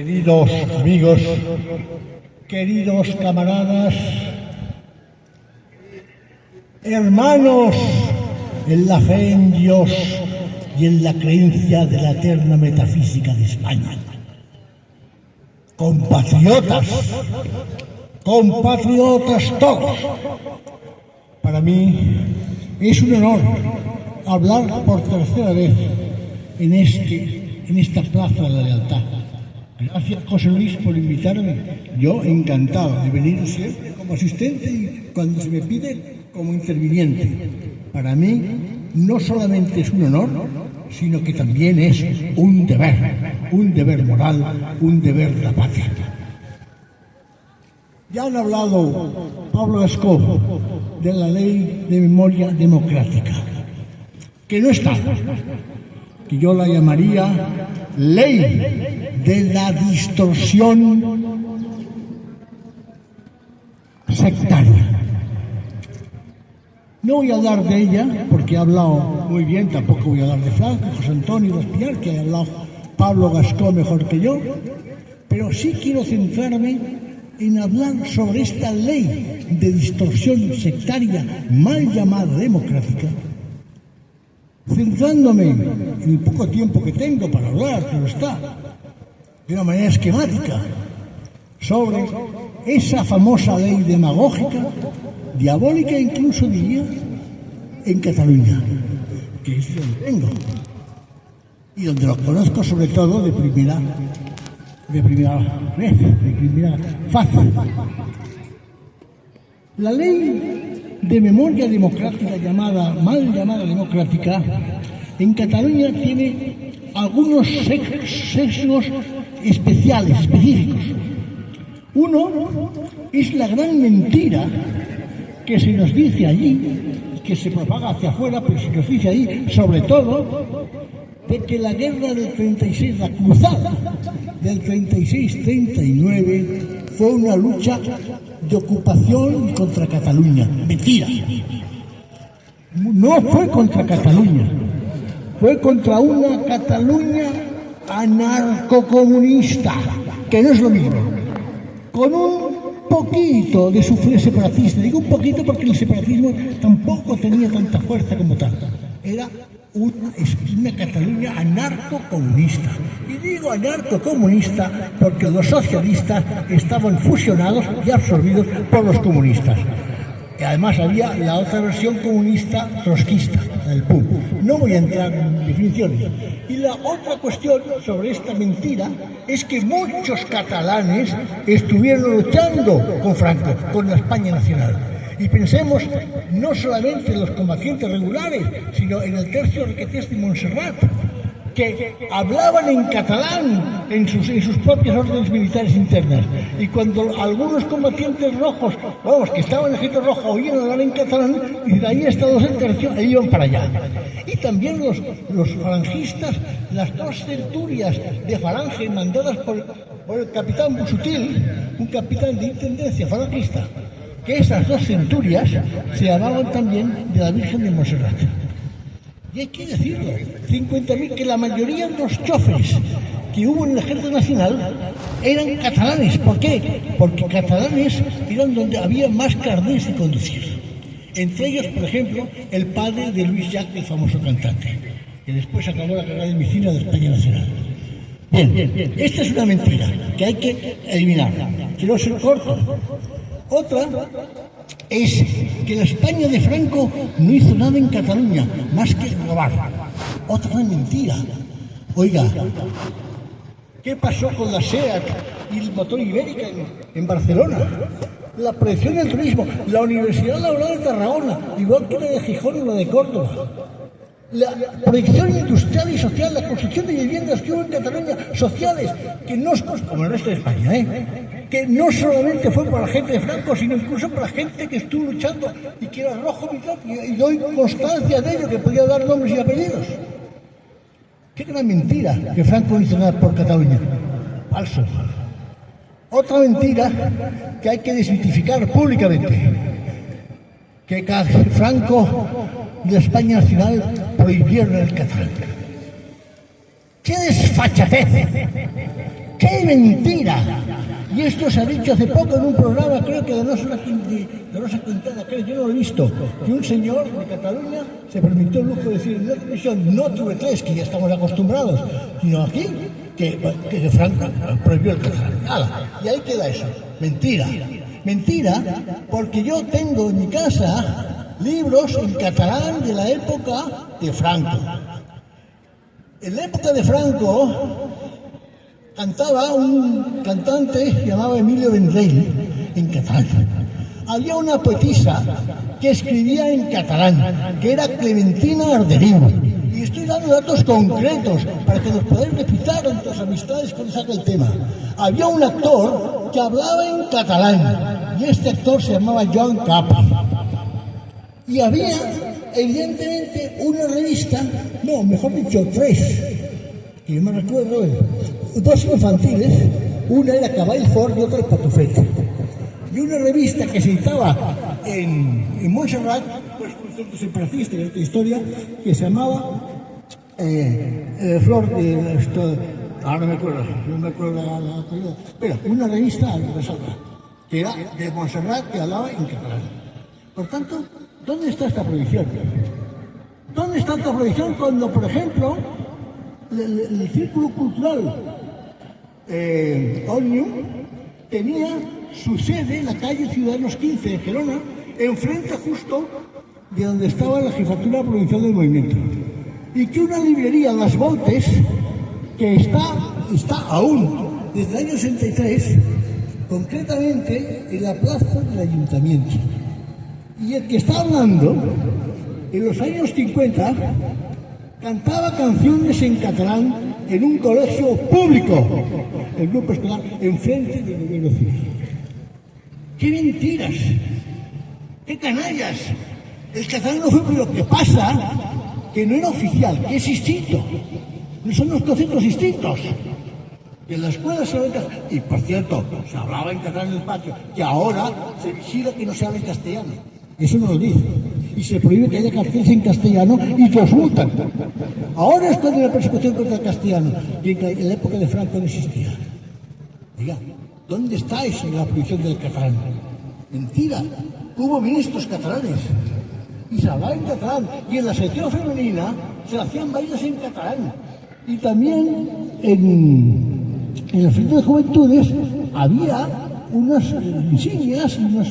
Queridos amigos, queridos camaradas, hermanos en la fe en Dios y en la creencia de la eterna metafísica de España. Compatriotas todos. Para mí es un honor hablar por tercera vez en esta Plaza de la Lealtad. Gracias, José Luis, por invitarme. Yo encantado de venir siempre como asistente y cuando se me pide como interviniente. Para mí no solamente es un honor, sino que también es un deber moral, un deber de la patria. Ya han hablado Pablo Gascó de la Ley de Memoria Democrática, que no está, que yo la llamaría Ley de la distorsión sectaria. No voy a hablar de ella porque ha hablado muy bien, tampoco voy a hablar de Franco, José Antonio Baspiar, que ha hablado Pablo Gascó mejor que yo, pero sí quiero centrarme en hablar sobre esta ley de distorsión sectaria mal llamada democrática, centrándome en el poco tiempo que tengo para hablar, pero está de una manera esquemática sobre esa famosa ley demagógica, diabólica incluso diría, en Cataluña, que es donde vengo y donde lo conozco sobre todo de primera faz. La ley de memoria democrática mal llamada democrática en Cataluña tiene algunos sesgos específicos. Uno es la gran mentira que se nos dice allí, que se propaga hacia afuera, pero se nos dice allí, sobre todo, de que la guerra del 36, la cruzada del 36-39, fue una lucha de ocupación contra Cataluña. Mentira. No fue contra Cataluña, fue contra una Cataluña anarcocomunista, que no es lo mismo, con un poquito de sufrir separatista. Digo un poquito porque el separatismo tampoco tenía tanta fuerza como tal. Era una Cataluña anarcocomunista. Y digo anarcocomunista porque los socialistas estaban fusionados y absorbidos por los comunistas. Y además había la otra versión comunista trotskista, del PUM. No voy a entrar en definiciones. Y la otra cuestión sobre esta mentira es que muchos catalanes estuvieron luchando con Franco, con la España nacional. Y pensemos no solamente en los combatientes regulares, sino en el tercio requetés de Montserrat, que hablaban en catalán en sus propias órdenes militares internas. Y cuando algunos combatientes rojos, que estaban en el ejército rojo, oían hablar en catalán, y de ahí hasta los del tercio, e iban para allá. Y también los falangistas, las dos centurias de falange mandadas por el capitán Busutil, un capitán de intendencia falangista, que esas dos centurias se llamaban también de la Virgen de Montserrat. Y hay que decirlo, 50.000, que la mayoría de los choferes que hubo en el Ejército Nacional eran catalanes. ¿Por qué? Porque catalanes eran donde había más carnés de conducir. Entre ellos, por ejemplo, el padre de Luis Llach, el famoso cantante, que después acabó la carrera de medicina de España Nacional. Bien, esta es una mentira que hay que eliminar. Quiero ser corto. Otra es que la España de Franco no hizo nada en Cataluña, más que robar. Otra mentira. Oiga, ¿qué pasó con la SEAT y el motor Ibérica en Barcelona? La proyección del turismo, la Universidad Laboral de Tarragona, igual que la de Gijón y la de Córdoba. La proyección industrial y social, la construcción de viviendas que hubo en Cataluña, sociales, que no es como el resto de España, que no solamente fue por la gente de Franco, sino incluso por la gente que estuvo luchando y que era rojo militar, y doy constancia de ello, que podía dar nombres y apellidos. Qué gran mentira que Franco no hizo nada por Cataluña. Falso. Otra mentira que hay que desmitificar públicamente, que Franco y la España Nacional prohibieron el catalán. ¡Qué desfachatez! ¡Qué mentira! Y esto se ha dicho hace poco en un programa, creo que de Rosa Quintana, creo que yo no lo he visto, que un señor de Cataluña se permitió el lujo de decir en la televisión, no TV3, que ya estamos acostumbrados, sino aquí, que Franco prohibió el catalán. Y ahí queda eso. Mentira. Mentira, porque yo tengo en mi casa libros en catalán de la época de Franco. En la época de Franco cantaba un cantante llamado Emilio Vendrell en catalán. Había una poetisa que escribía en catalán, que era Clementina Arderiu. Y estoy dando datos concretos para que nos podáis repitar en tus amistades cuando saque el tema. Había un actor que hablaba en catalán y este actor se llamaba Joan Capri. Y había, evidentemente, una revista, no, mejor dicho, tres, que yo me recuerdo, dos infantiles, una era Caball Fort y otra el Patufet. Y una revista que se editaba en Montserrat, pues un centro separatista de esta historia, que se llamaba Flor de esto, ahora no me acuerdo la pero una revista que era de Montserrat que hablaba en catalán. Por tanto, ¿dónde está esta prohibición? ¿Dónde está esta prohibición cuando, por ejemplo, el Círculo Cultural Òmnium tenía su sede en la calle Ciudadanos 15 de Gerona, enfrente justo de donde estaba la Jefatura Provincial del Movimiento? Y que una librería, Las Voltes, que está aún desde el año 63, concretamente en la plaza del Ayuntamiento. Y el que está hablando, en los años 50, cantaba canciones en catalán en un colegio público, el grupo escolar, enfrente del gobierno civil. ¡Qué mentiras! ¡Qué canallas! El catalán no fue, pero ¿qué pasa? Que no era oficial, que es distinto. No son los conceptos distintos. Y en la escuela se habla en catalán. Y por cierto, se hablaba en catalán en el patio, que ahora se vigila que no se hable en castellano. Eso no lo dice. Y se prohíbe que haya carteles en castellano y que os multan. Ahora es cuando hay una persecución contra el castellano. Y en la época de Franco no existía. Diga, ¿dónde está eso en la prohibición del catalán? Mentira. Hubo ministros catalanes. Y se hablaba en catalán. Y en la sección femenina se hacían bailes en catalán. Y también en el Frente de Juventudes había unas insignias y unas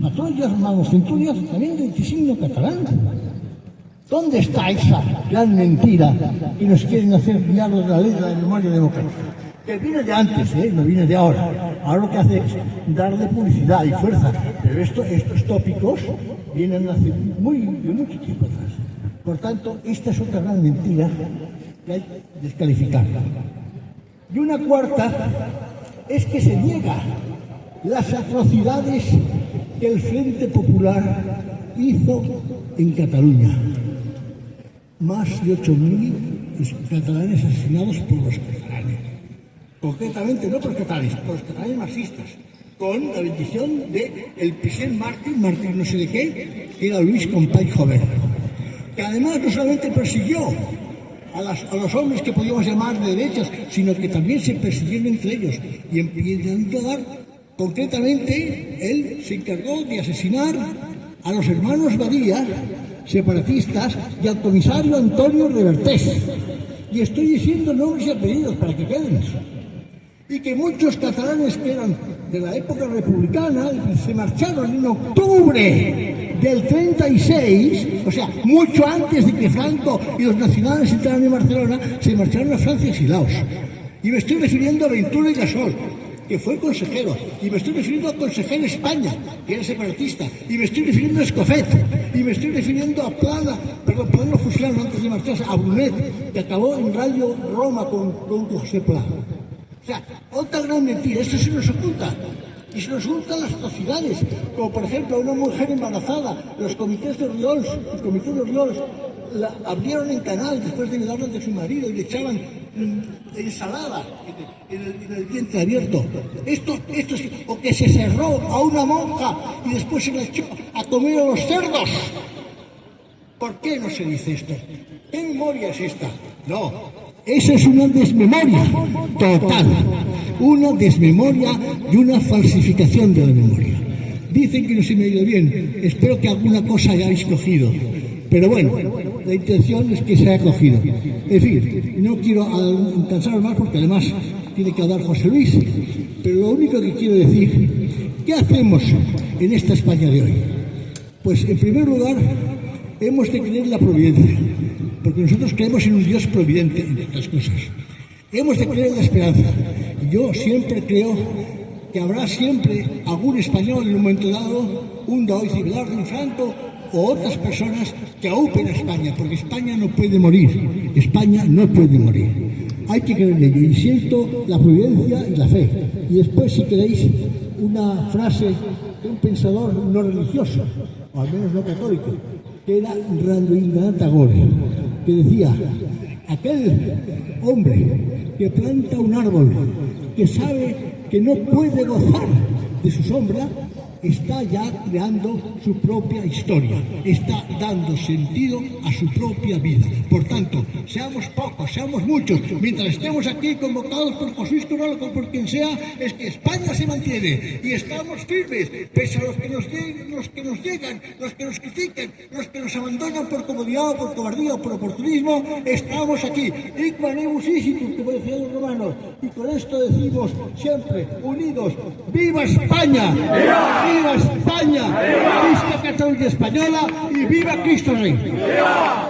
patrullas, unas centurias también de signo catalán. ¿Dónde está esa gran mentira que nos quieren hacer guiarnos de la ley de la memoria democrática? Que viene de antes, no viene de ahora. Ahora lo que hace es darle publicidad y fuerza. Pero estos tópicos vienen hace de mucho tiempo atrás. Por tanto, esta es otra gran mentira que hay que descalificarla. Y una cuarta es que se niega las atrocidades que el Frente Popular hizo en Cataluña. Más de 8.000 catalanes asesinados por los catalanes. Concretamente, no por los catalanes, por los catalanes marxistas, con la bendición del Pisel Martín no sé de qué, que era Luis Company Jover, que además no solamente persiguió a los hombres que podíamos llamar de derechas, sino que también se persiguieron entre ellos. Y en lugar, concretamente, él se encargó de asesinar a los hermanos Badía, separatistas, y al comisario Antonio Revertés. Y estoy diciendo nombres y apellidos para que queden. Y que muchos catalanes que eran de la época republicana se marcharon en octubre del 36, o sea, mucho antes de que Franco y los nacionales entraran en Barcelona, se marcharon a Francia exilados. Y me estoy refiriendo a Ventura y Gasol, que fue consejero, y me estoy refiriendo al consejero en España, que era separatista, y me estoy refiriendo a Escofet, y me estoy refiriendo a Plana lo fusilaron antes de marcharse, a Brunet, que acabó en Radio Roma con José Pla. O sea, otra gran mentira, esto se nos oculta. Y se nos ocultan las atrocidades, como por ejemplo una mujer embarazada, los comités de Oriols la abrieron en canal después de violarla de su marido y le echaban ensalada en el vientre abierto. Esto es, o que se cerró a una monja y después se la echó a comer a los cerdos. ¿Por qué no se dice esto? ¿Qué memoria es esta? No, eso es una desmemoria total. una desmemoria y una falsificación de la memoria. Dicen que no se me ha ido bien, espero que alguna cosa hayáis cogido, pero bueno, la intención es que se haya cogido. En fin, no quiero cansaros más porque además tiene que hablar José Luis, pero lo único que quiero decir, ¿qué hacemos en esta España de hoy? Pues en primer lugar, hemos de creer en la providencia, porque nosotros creemos en un Dios providente, entre otras cosas. Hemos de creer en la esperanza. Yo siempre creo que habrá siempre algún español en un momento dado, un Daoiz y Belardo, un Franco o otras personas que aupen a España, porque España no puede morir. España no puede morir. Hay que creer en ello. Y siento la providencia y la fe. Y después, si queréis, una frase de un pensador no religioso, o al menos no católico, que era Rabindranath Tagore, que decía: aquel hombre que planta un árbol, que sabe que no puede gozar de su sombra, está ya creando su propia historia, está dando sentido a su propia vida. Por tanto, seamos pocos, seamos muchos, mientras estemos aquí convocados por José Luis Corral o por quien sea, es que España se mantiene y estamos firmes, pese a los que nos llegan, los que nos critiquen, los que nos abandonan por comodidad o por cobardía o por oportunismo, estamos aquí. Hic manemus isitur, como decían los romanos, y con esto decimos siempre, unidos: ¡viva España! ¡Viva! ¡Viva España! ¡Viva Cataluña española! ¡Y viva Cristo Rey! ¡Viva!